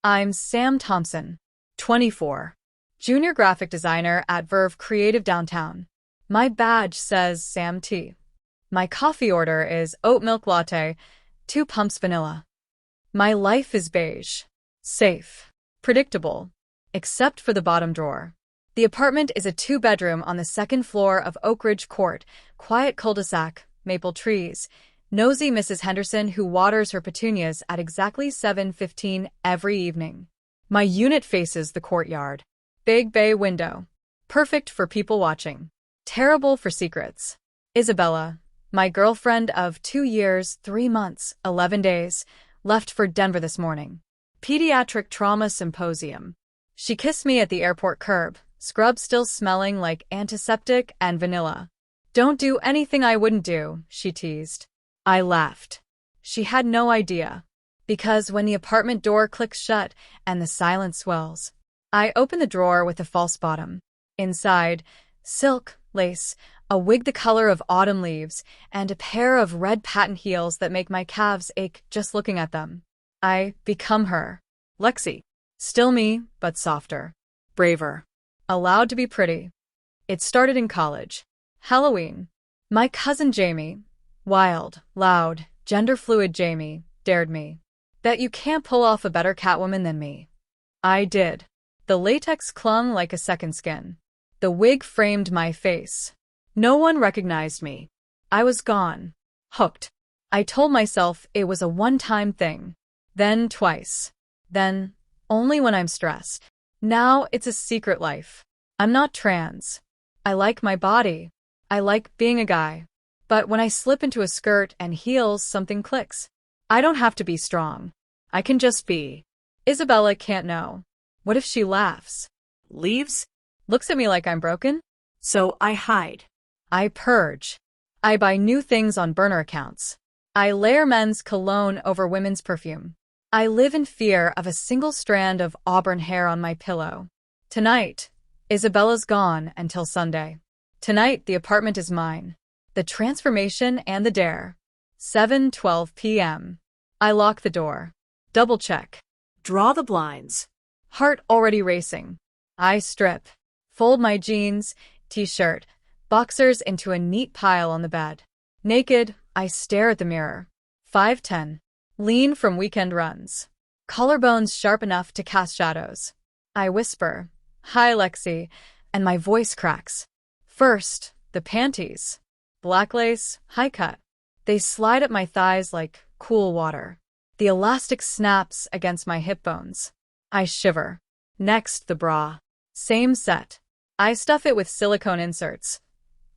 I'm Sam Thompson, 24, junior graphic designer at Verve Creative Downtown. My badge says Sam T. My coffee order is oat milk latte, 2 pumps vanilla. My life is beige, safe, predictable, except for the bottom drawer. The apartment is a 2-bedroom on the 2nd floor of Oak Ridge Court, quiet cul-de-sac, maple trees, nosy Mrs. Henderson who waters her petunias at exactly 7:15 every evening. My unit faces the courtyard. Big bay window. Perfect for people watching. Terrible for secrets. Isabella, my girlfriend of 2 years, 3 months, 11 days, left for Denver this morning. Pediatric trauma symposium. She kissed me at the airport curb, scrub still smelling like antiseptic and vanilla. Don't do anything I wouldn't do, she teased. I laughed. She had no idea. Because when the apartment door clicks shut and the silence swells, I open the drawer with a false bottom. Inside, silk, lace, a wig the color of autumn leaves, and a pair of red patent heels that make my calves ache just looking at them. I become her. Lexi. Still me, but softer. Braver. Allowed to be pretty. It started in college. Halloween. My cousin Jamie, wild, loud, gender-fluid Jamie, dared me. Bet you can't pull off a better Catwoman than me. I did. The latex clung like a second skin. The wig framed my face. No one recognized me. I was gone. Hooked. I told myself it was a one-time thing. Then twice. Then only when I'm stressed. Now it's a secret life. I'm not trans. I like my body. I like being a guy. But when I slip into a skirt and heels, something clicks. I don't have to be strong. I can just be. Isabella can't know. What if she laughs? Leaves? Looks at me like I'm broken? So I hide. I purge. I buy new things on burner accounts. I layer men's cologne over women's perfume. I live in fear of a single strand of auburn hair on my pillow. Tonight, Isabella's gone until Sunday. Tonight, the apartment is mine. The transformation and the dare. 7:12 p.m. I lock the door. Double check. Draw the blinds. Heart already racing. I strip. Fold my jeans, t-shirt, boxers into a neat pile on the bed. Naked, I stare at the mirror. 5'10". Lean from weekend runs. Collarbones sharp enough to cast shadows. I whisper, "Hi, Lexi," and my voice cracks. First, the panties. Black lace, high cut. They slide up my thighs like cool water. The elastic snaps against my hip bones. I shiver. Next, the bra. Same set. I stuff it with silicone inserts,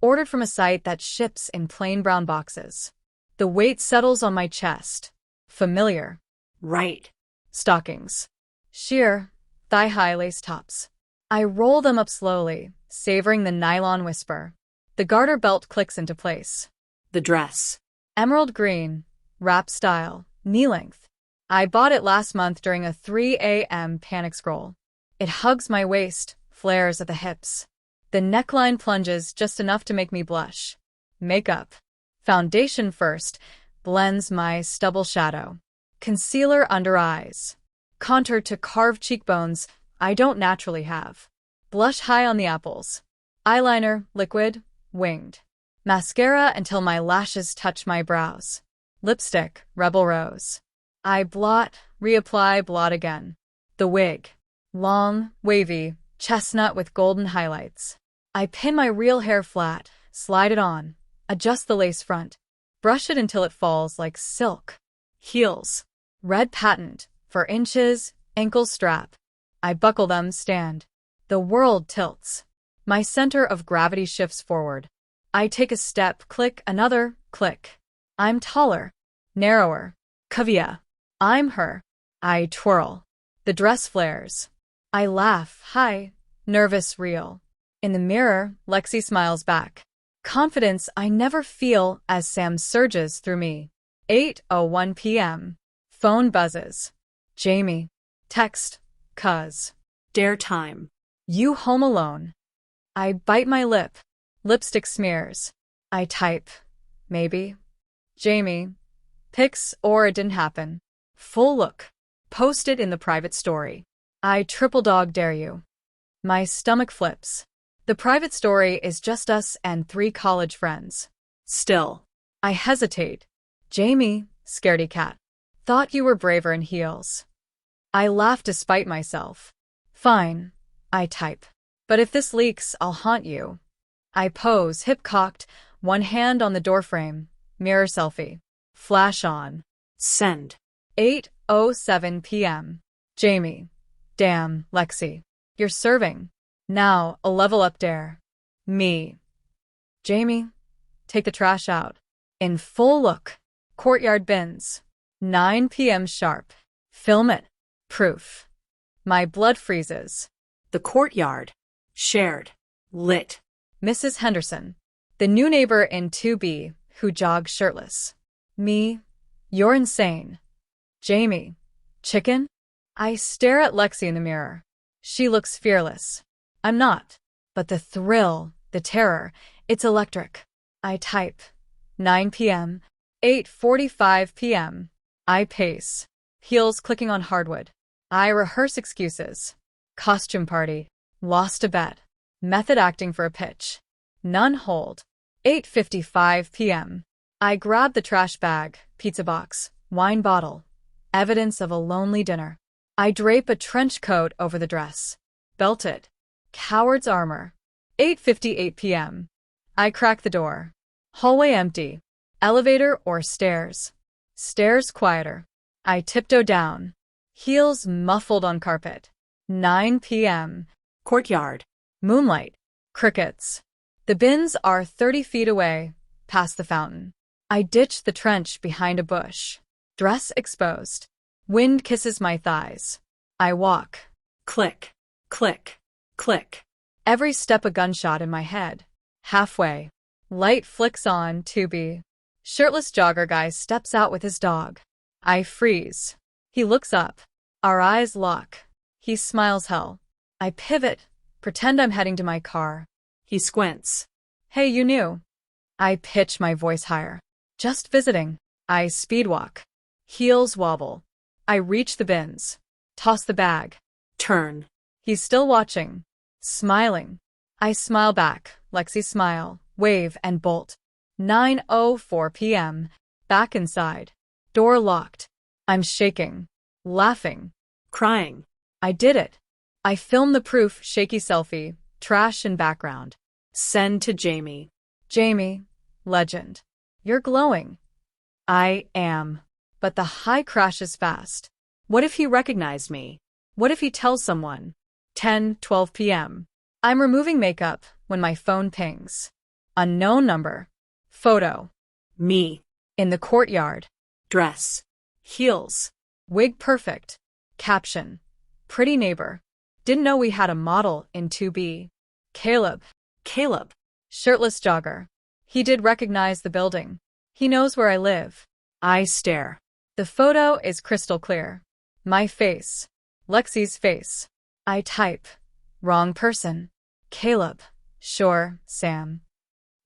ordered from a site that ships in plain brown boxes. The weight settles on my chest. Familiar. Right. Stockings. Sheer, thigh-high lace tops. I roll them up slowly, savoring the nylon whisper. The garter belt clicks into place. The dress. Emerald green, wrap style, knee-length. I bought it last month during a 3 a.m. panic scroll. It hugs my waist, flares at the hips. The neckline plunges just enough to make me blush. Makeup. Foundation first, blends my stubble shadow. Concealer under eyes. Contour to carved cheekbones I don't naturally have. Blush high on the apples. Eyeliner, liquid, winged. Mascara until my lashes touch my brows. Lipstick, Rebel Rose. I blot, reapply, blot again. The wig. Long, wavy, chestnut with golden highlights. I pin my real hair flat, slide it on, adjust the lace front, brush it until it falls like silk. Heels. Red patent, for inches, ankle strap. I buckle them, stand. The world tilts. My center of gravity shifts forward. I take a step, click, another, click. I'm taller, narrower, cavia. I'm her. I twirl. The dress flares. I laugh, high, nervous, real. In the mirror, Lexi smiles back. Confidence I never feel as Sam surges through me. 8:01 p.m. Phone buzzes. Jamie. Text. Cuz. Dare time. You home alone. I bite my lip. Lipstick smears. I type. Maybe. Jamie. Pics or it didn't happen. Full look. Post it in the private story. I triple dog dare you. My stomach flips. The private story is just us and 3 college friends. Still. I hesitate. Jamie, scaredy cat. Thought you were braver in heels. I laugh despite myself. Fine, I type. But if this leaks, I'll haunt you. I pose, hip cocked, one hand on the doorframe. Mirror selfie. Flash on. Send. 8:07 p.m. Jamie. Damn, Lexi. You're serving. Now, a level up dare. Me. Jamie, take the trash out. In full look. Courtyard bins. 9 p.m. sharp. Film it. Proof. My blood freezes. The courtyard. Shared. Lit. Mrs. Henderson. The new neighbor in 2B who jogs shirtless. Me. You're insane. Jamie. Chicken? I stare at Lexi in the mirror. She looks fearless. I'm not. But the thrill, the terror, it's electric. I type. 9 p.m. 8:45 p.m. I pace. Heels clicking on hardwood. I rehearse excuses. Costume party. Lost a bet. Method acting for a pitch. None hold. 8:55 p.m. I grab the trash bag, pizza box, wine bottle. Evidence of a lonely dinner. I drape a trench coat over the dress. Belt it. Coward's armor. 8:58 p.m. I crack the door. Hallway empty. Elevator or stairs? Stairs quieter. I tiptoe down. Heels muffled on carpet. 9 p.m. Courtyard. Moonlight. Crickets. The bins are 30 feet away, past the fountain. I ditch the trench behind a bush. Dress exposed. Wind kisses my thighs. I walk. Click. Click. Click. Every step a gunshot in my head. Halfway. Light flicks on 2B. Shirtless jogger guy steps out with his dog. I freeze. He looks up. Our eyes lock. He smiles hell. I pivot. Pretend I'm heading to my car. He squints. Hey, you knew. I pitch my voice higher. Just visiting. I speed walk. Heels wobble. I reach the bins. Toss the bag. Turn. He's still watching. Smiling. I smile back. Lexi smile. Wave and bolt. 9:04 p.m. Back inside. Door locked. I'm shaking. Laughing. Crying. I did it. I film the proof shaky selfie. Trash in background. Send to Jamie. Jamie. Legend. You're glowing. I am. But the high crashes fast. What if he recognized me? What if he tells someone? 10:12 p.m. I'm removing makeup when my phone pings. Unknown number. Photo. Me. In the courtyard. Dress. Heels. Wig perfect. Caption. Pretty neighbor. Didn't know we had a model in 2B. Caleb. Caleb. Shirtless jogger. He did recognize the building. He knows where I live. I stare. The photo is crystal clear. My face. Lexi's face. I type. Wrong person. Caleb. Sure, Sam.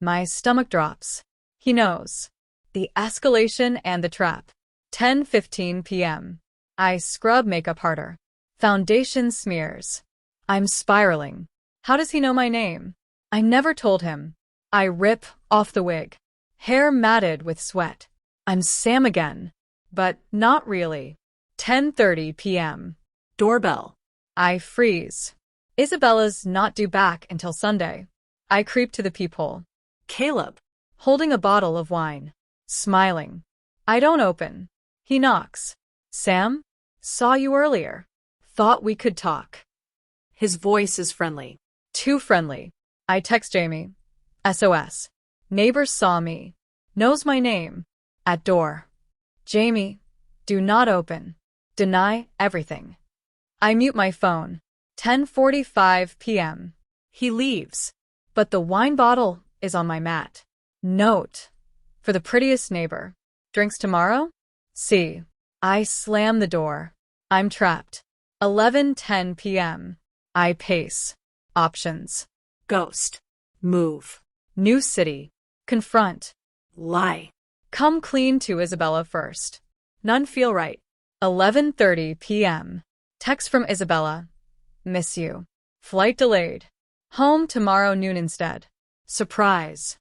My stomach drops. He knows. The escalation and the trap. 10:15 p.m. I scrub makeup harder. Foundation smears. I'm spiraling. How does he know my name? I never told him. I rip off the wig. Hair matted with sweat. I'm Sam again. But not really. 10:30 p.m. Doorbell. I freeze. Isabella's not due back until Sunday. I creep to the peephole. Caleb. Holding a bottle of wine. Smiling. I don't open. He knocks. Sam? Saw you earlier. Thought we could talk. His voice is friendly. Too friendly. I text Jamie. SOS. Neighbor saw me. Knows my name. At door. Jamie. Do not open. Deny everything. I mute my phone. 10:45 p.m. He leaves. But the wine bottle is on my mat. Note. For the prettiest neighbor. Drinks tomorrow? See. I slam the door. I'm trapped. 11:10 p.m. I pace. Options. Ghost. Move. New city. Confront. Lie. Come clean to Isabella first. None feel right. 11:30 p.m. Text from Isabella. Miss you. Flight delayed. Home tomorrow noon instead. Surprise.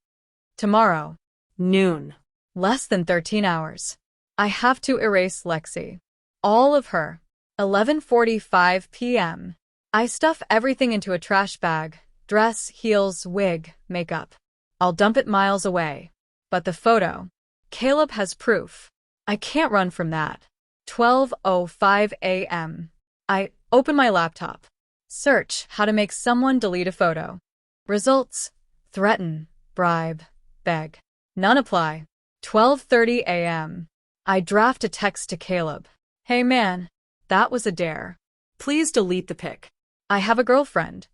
Tomorrow. Noon. Less than 13 hours. I have to erase Lexi. All of her. 11:45 p.m. I stuff everything into a trash bag. Dress, heels, wig, makeup. I'll dump it miles away. But the photo. Caleb has proof. I can't run from that. 12:05 a.m. I open my laptop. Search how to make someone delete a photo. Results. Threaten, bribe, beg. None apply. 12:30 a.m. I draft a text to Caleb. Hey man, that was a dare. Please delete the pic. I have a girlfriend.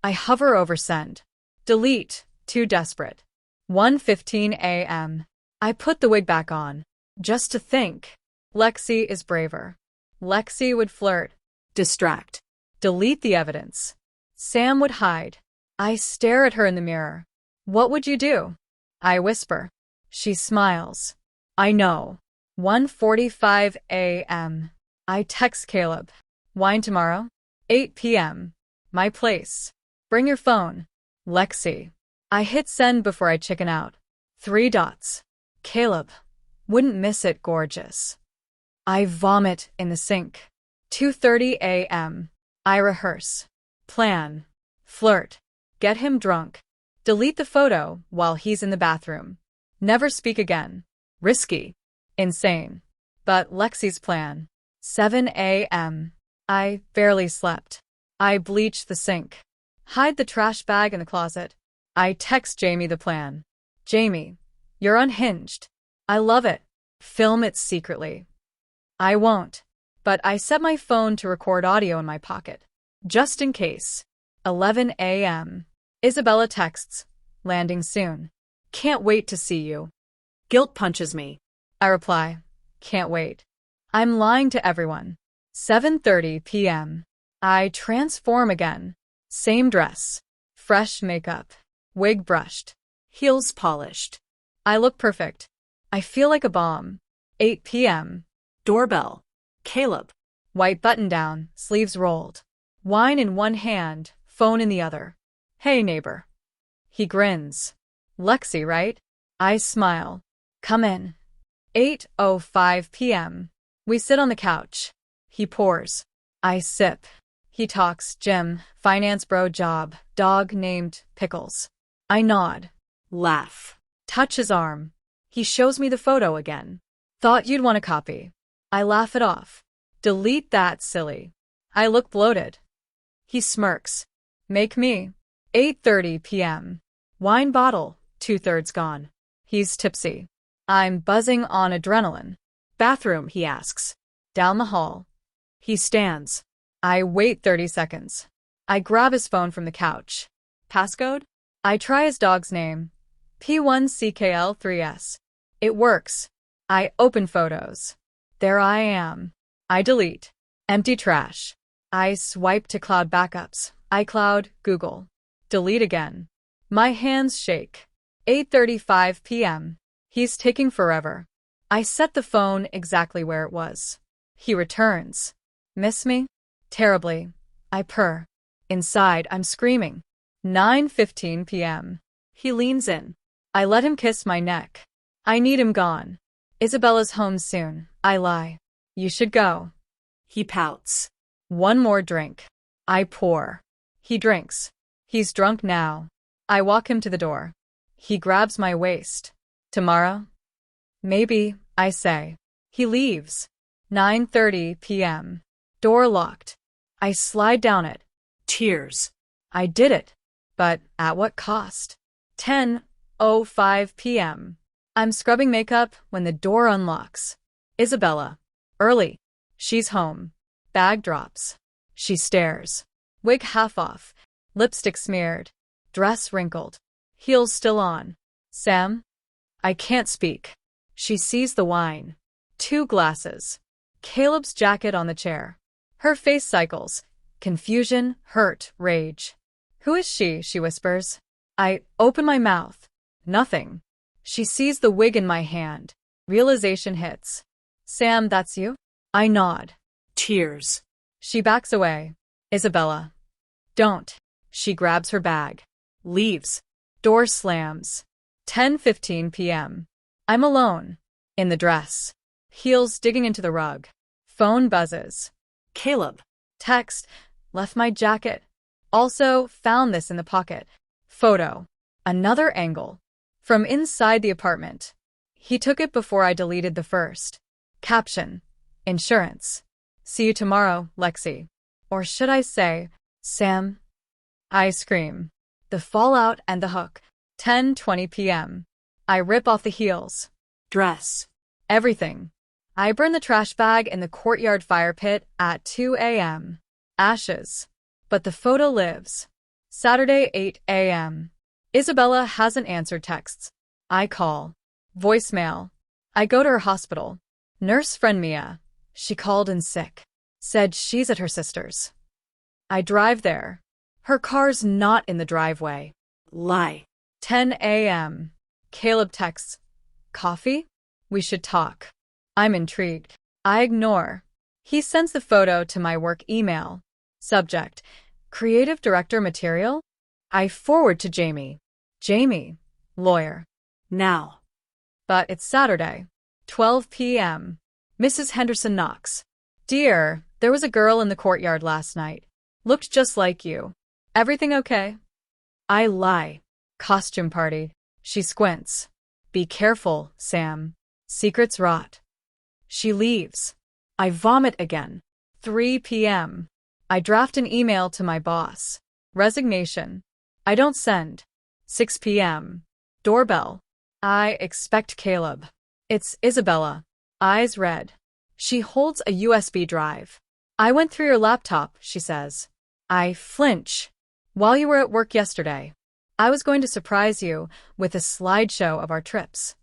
I hover over send. Delete, too desperate. 1:15 a.m. I put the wig back on. Just to think. Lexi is braver. Lexi would flirt. Distract. Delete the evidence. Sam would hide. I stare at her in the mirror. What would you do? I whisper. She smiles. I know. 1:45 a.m. I text Caleb. Wine tomorrow? 8 p.m. My place. Bring your phone. Lexi. I hit send before I chicken out. 3 dots. Caleb. Wouldn't miss it, gorgeous. I vomit in the sink. 2:30 a.m. I rehearse. Plan. Flirt. Get him drunk. Delete the photo while he's in the bathroom. Never speak again. Risky. Insane. But Lexi's plan. 7 a.m. I barely slept. I bleach the sink. Hide the trash bag in the closet. I text Jamie the plan. Jamie, you're unhinged. I love it. Film it secretly. I won't. But I set my phone to record audio in my pocket. Just in case. 11 a.m. Isabella texts. Landing soon. Can't wait to see you. Guilt punches me. I reply. Can't wait. I'm lying to everyone. 7:30 p.m. I transform again. Same dress. Fresh makeup. Wig brushed. Heels polished. I look perfect. I feel like a bomb. 8 p.m. Doorbell. Caleb. White button down, sleeves rolled. Wine in one hand, phone in the other. Hey, neighbor. He grins. Lexi, right? I smile. Come in. 8:05 p.m. We sit on the couch. He pours. I sip. He talks gym, finance bro job, dog named Pickles. I nod. Laugh. Touch his arm. He shows me the photo again. Thought you'd want a copy. I laugh it off. Delete that, silly. I look bloated. He smirks. Make me. 8:30 p.m. Wine bottle, 2/3 gone. He's tipsy. I'm buzzing on adrenaline. Bathroom, he asks. Down the hall. He stands. I wait 30 seconds. I grab his phone from the couch. Passcode? I try his dog's name. P1CKL3S. It works. I open photos. There I am. I delete. Empty trash. I swipe to cloud backups. iCloud, Google. Delete again. My hands shake. 8:35 p.m. He's taking forever. I set the phone exactly where it was. He returns. Miss me? Terribly. I purr. Inside, I'm screaming. 9:15 p.m. He leans in. I let him kiss my neck. I need him gone. Isabella's home soon. I lie. You should go. He pouts. One more drink. I pour. He drinks. He's drunk now. I walk him to the door. He grabs my waist. Tomorrow? Maybe, I say. He leaves. 9:30 p.m. Door locked. I slide down it. Tears. I did it. But at what cost? 10:05 p.m. I'm scrubbing makeup when the door unlocks. Isabella. Early. She's home. Bag drops. She stares. Wig half off. Lipstick smeared. Dress wrinkled. Heels still on. Sam? I can't speak. She sees the wine. 2 glasses. Caleb's jacket on the chair. Her face cycles. Confusion, hurt, rage. Who is she? She whispers. I open my mouth. Nothing. She sees the wig in my hand. Realization hits. Sam, that's you? I nod. Tears. She backs away. Isabella. Don't. She grabs her bag. Leaves. Door slams. 10:15 p.m. I'm alone. In the dress. Heels digging into the rug. Phone buzzes. Caleb. Text. Left my jacket. Also, found this in the pocket. Photo. Another angle. From inside the apartment. He took it before I deleted the first. Caption. Insurance. See you tomorrow, Lexi. Or should I say, Sam? I scream. The fallout and the hook. 10:20 p.m. I rip off the heels. Dress. Everything. I burn the trash bag in the courtyard fire pit at 2 a.m. Ashes. But the photo lives. Saturday, 8 a.m. Isabella hasn't answered texts. I call. Voicemail. I go to her hospital. Nurse friend Mia. She called in sick. Said she's at her sister's. I drive there. Her car's not in the driveway. Lie. 10 a.m. Caleb texts. Coffee? We should talk. I'm intrigued. I ignore. He sends the photo to my work email. Subject. Creative director material? I forward to Jamie. Jamie. Lawyer. Now. But it's Saturday. 12 p.m. Mrs. Henderson knocks. Dear, there was a girl in the courtyard last night. Looked just like you. Everything okay? I lie. Costume party. She squints. Be careful, Sam. Secrets rot. She leaves. I vomit again. 3 p.m. I draft an email to my boss. Resignation. I don't send. 6 p.m. Doorbell. I expect Caleb. It's Isabella. Eyes red. She holds a USB drive. I went through your laptop, she says. I flinch. While you were at work yesterday, I was going to surprise you with a slideshow of our trips.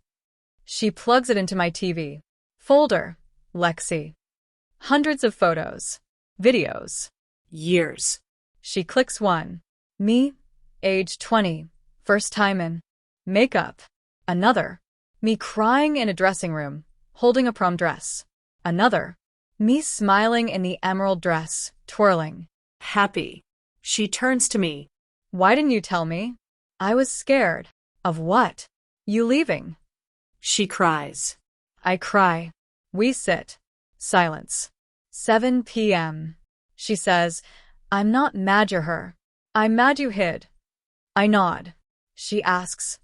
She plugs it into my TV. Folder. Lexi. Hundreds of photos. Videos. Years. She clicks one. Me, age 20, first time in. Makeup. Another. Me crying in a dressing room, holding a prom dress. Another. Me smiling in the emerald dress, twirling. Happy. She turns to me. Why didn't you tell me? I was scared. Of what? You leaving? She cries. I cry. We sit. Silence. 7 p.m. She says, I'm not mad you're her. I'm mad you hid. I nod. She asks,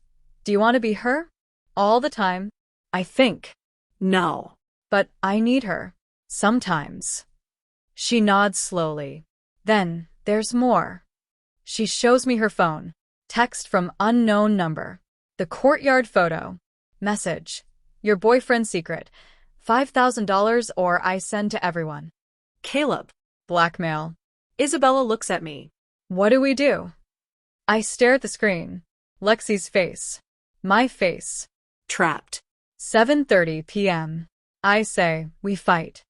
do you want to be her? All the time? I think. No. But I need her. Sometimes. She nods slowly. Then, there's more. She shows me her phone. Text from unknown number. The courtyard photo. Message. Your boyfriend's secret. $5,000 or I send to everyone. Caleb. Blackmail. Isabella looks at me. What do we do? I stare at the screen. Lexi's face. My face. Trapped. 7:30 p.m. I say, we fight.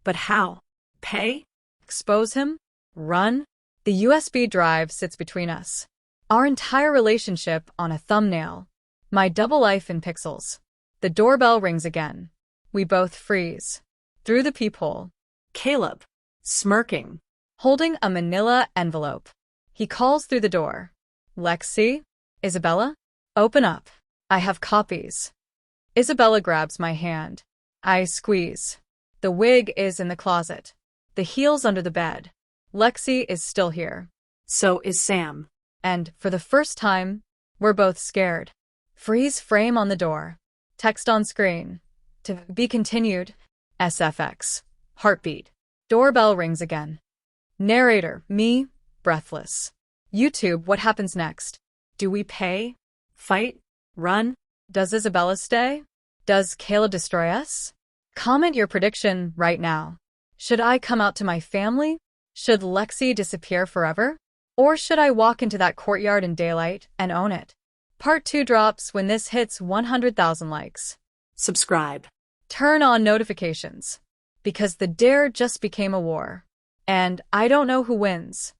But how? Pay? Expose him? Run? The USB drive sits between us. Our entire relationship on a thumbnail. My double life in pixels. The doorbell rings again. We both freeze. Through the peephole. Caleb. Smirking. Holding a manila envelope. He calls through the door. Lexi? Isabella? Open up. I have copies. Isabella grabs my hand. I squeeze. The wig is in the closet. The heels under the bed. Lexi is still here. So is Sam. And, for the first time, we're both scared. Freeze frame on the door. Text on screen. To be continued. SFX. Heartbeat. Doorbell rings again. Narrator, me, breathless. YouTube, what happens next? Do we pay? Fight? Run? Does Isabella stay? Does Caleb destroy us? Comment your prediction right now. Should I come out to my family? Should Lexi disappear forever? Or should I walk into that courtyard in daylight and own it? Part 2 drops when this hits 100,000 likes. Subscribe. Turn on notifications. Because the dare just became a war. And I don't know who wins.